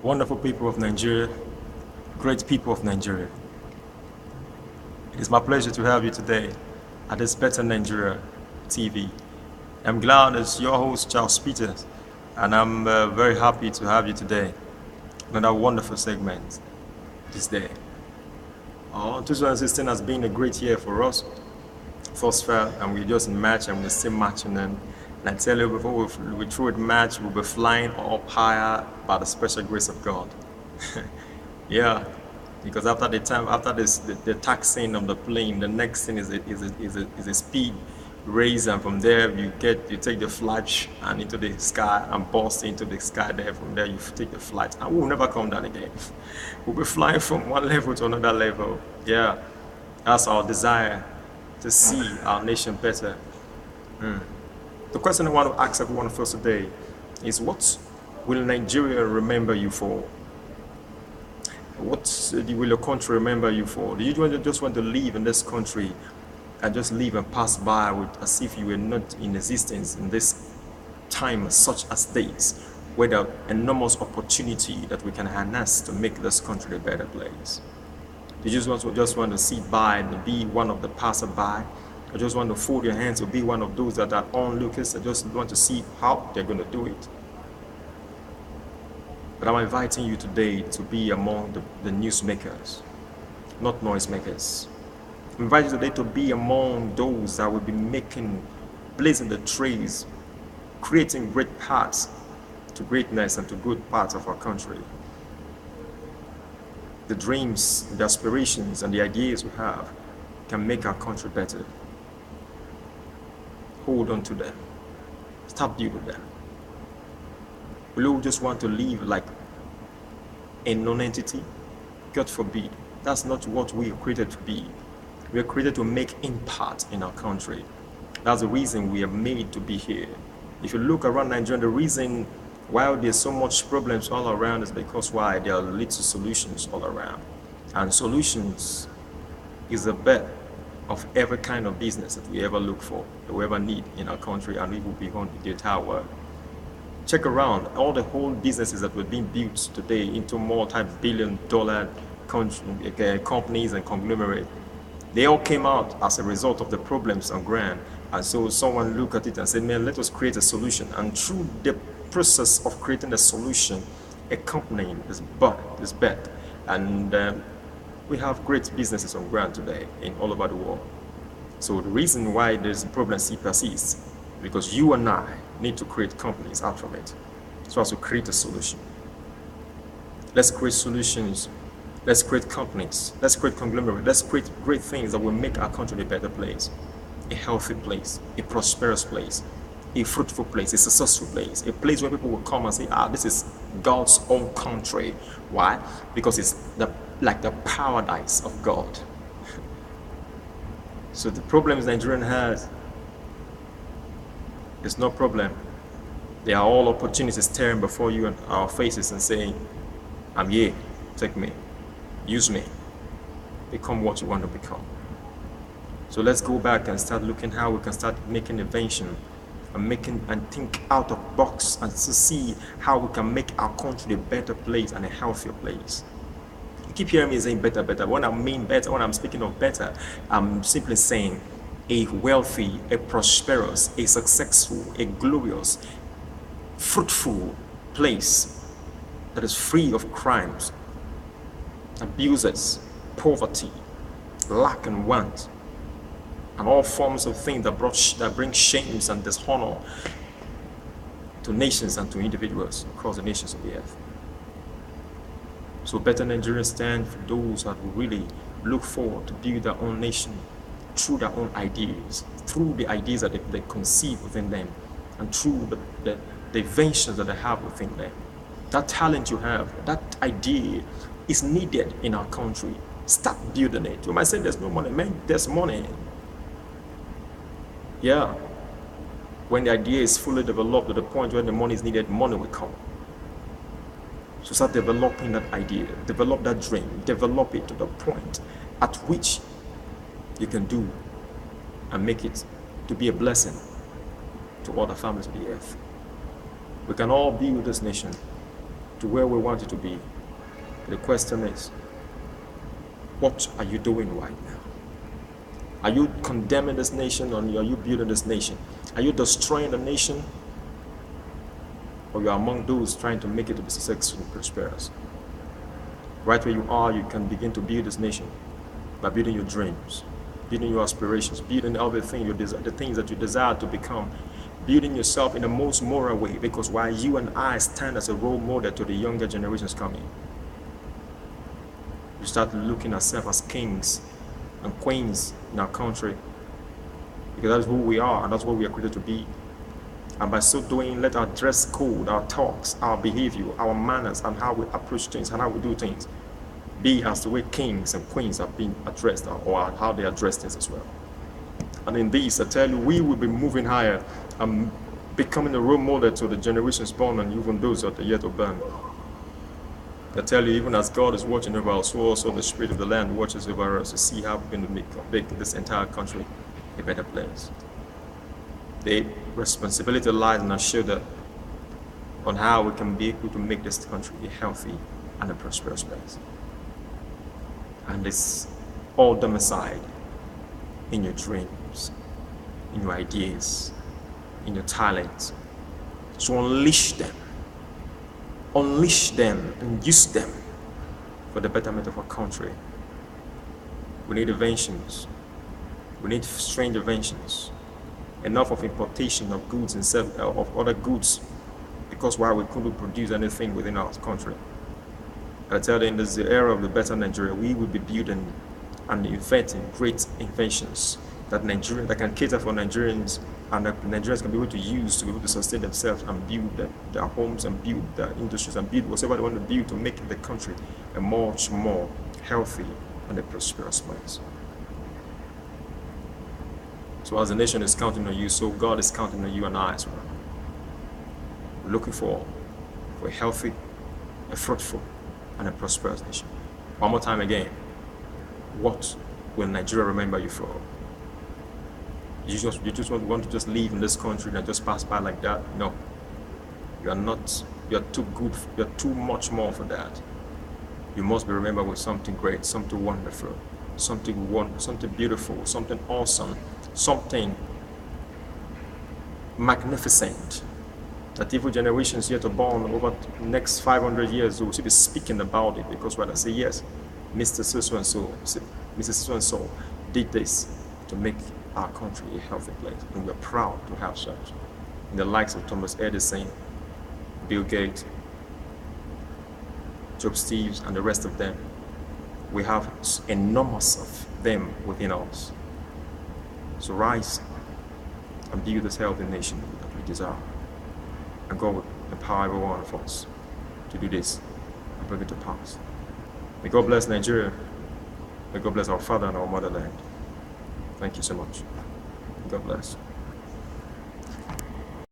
Wonderful people of Nigeria, great people of Nigeria. It is my pleasure to have you today at this Better Nigeria TV. I'm glad as your host, Charles Peters, and I'm very happy to have you today. Another wonderful segment this day. 2016 has been a great year for us. Thus far, and we just match and we're still matching. And I tell you, before we through the match, we'll be flying up higher by the special grace of God. Yeah, because after the taxing of the plane, the next thing is a speed raise, and from there you take the flash and into the sky and burst into the sky. There, from there you take the flight, and we'll never come down again. We'll be flying from one level to another level. Yeah, that's our desire, to see our nation better. The question I want to ask everyone first today is, what will Nigeria remember you for? What will your country remember you for? Do you just want to live in this country and just live and pass by as if you were not in existence in this time such as this, where there are enormous opportunity that we can harness to make this country a better place? Do you just want to sit by and be one of the passerby? Or just want to fold your hands or be one of those that are onlookers and just want to see how they're going to do it? But I'm inviting you today to be among the newsmakers, not noisemakers. I'm inviting you today to be among those that will be blazing the trails, creating great paths to greatness and to good parts of our country. The dreams, the aspirations, and the ideas we have can make our country better. Hold on to them. Stop building them. We all just want to live like a non-entity? God forbid. That's not what we are created to be. We are created to make impact in our country. That's the reason we are made to be here. If you look around Nigeria, the reason why there's so much problems all around is because why? There are little solutions all around. And solutions is the bet of every kind of business that we ever look for, that we ever need in our country, and it will be on the entire world. Check around all the whole businesses that were being built today into multi-billion-dollar companies and conglomerates. They all came out as a result of the problems on ground. And so someone looked at it and said, man, let us create a solution. And through the process of creating a solution, a company is bet. And we have great businesses on ground today in all over the world. So the reason why there's a problem still persists, because you and I need to create companies out from it, so as to create a solution. Let's create solutions. Let's create companies. Let's create conglomerates. Let's create great things that will make our country a better place, a healthy place, a prosperous place, a fruitful place, a successful place, a place where people will come and say, this is God's own country. Why? Because it's like the paradise of God. So the problems Nigerian has, it's no problem. They are all opportunities staring before you and our faces and saying, I'm here, take me, use me, become what you want to become. So let's go back and start looking how we can start making invention and think out of box and to see how we can make our country a better place and a healthier place. You keep hearing me saying better. When I mean better, when I'm speaking of better, I'm simply saying a wealthy, a prosperous, a successful, a glorious, fruitful place that is free of crimes, abuses, poverty, lack and want, and all forms of things that bring shames and dishonor to nations and to individuals across the nations of the earth. So Better Nigerians stand for those that will really look forward to build their own nation through their own ideas, through the ideas that they conceive within them, and through the inventions that they have within them. That talent you have, that idea is needed in our country. Start building it. You might say there's no money. Man, there's money. Yeah. When the idea is fully developed to the point where the money is needed, money will come. So start developing that idea, develop that dream, develop it to the point at which you can do and make it to be a blessing to all the families of the earth. We can all build this nation to where we want it to be. The question is, what are you doing right now? Are you condemning this nation, or are you building this nation? Are you destroying the nation, or you are among those trying to make it to be successful and prosperous? Right where you are, you can begin to build this nation by building your dreams, building your aspirations, building everything the things that you desire to become, building yourself in the most moral way, because while you and I stand as a role model to the younger generations coming, you start looking at ourselves as kings and queens in our country, because that's who we are and that's what we are created to be. And by so doing, let our dress code, our talks, our behavior, our manners, and how we approach things and how we do things be as the way kings and queens have been addressed, or how they address things as well. And in this, I tell you, we will be moving higher and becoming a role model to the generations born and even those that are yet to born. I tell you, even as God is watching over us, so also the Spirit of the land watches over us to see how we can make this entire country a better place. The responsibility lies on our shoulder on how we can be able to make this country a healthy and a prosperous place. And it's all domiciled in your dreams, in your ideas, in your talents. So unleash them and use them for the betterment of our country. We need inventions. We need strange inventions. Enough of importation of goods and of other goods, because while we couldn't produce anything within our country. I tell you, in this era of the better Nigeria, we will be building and inventing great inventions that can cater for Nigerians, and that Nigerians can be able to use to be able to sustain themselves and build their homes and build their industries and build whatever they want to build to make the country a much more healthy and a prosperous place. So as the nation is counting on you, so God is counting on you and I as well. We're looking for a healthy, a fruitful, and a prosperous nation. One more time again, what will Nigeria remember you for? You just want to just live in this country and just pass by like that? No. You are not. You are too good. You are too much more for that. You must be remembered with something great, something wonderful, something beautiful, something awesome, something magnificent, that evil generations yet to born over the next 500 years will be speaking about it, because when I say yes, Mr. So-and-so, Mrs. So-and-so did this to make our country a healthy place, and we're proud to have such. In the likes of Thomas Edison, Bill Gates, Job Steves, and the rest of them, we have enormous of them within us. So rise and build this healthy nation that we desire. And God will empower every one of us to do this and bring it to pass. May God bless Nigeria. May God bless our father and our motherland. Thank you so much. God bless.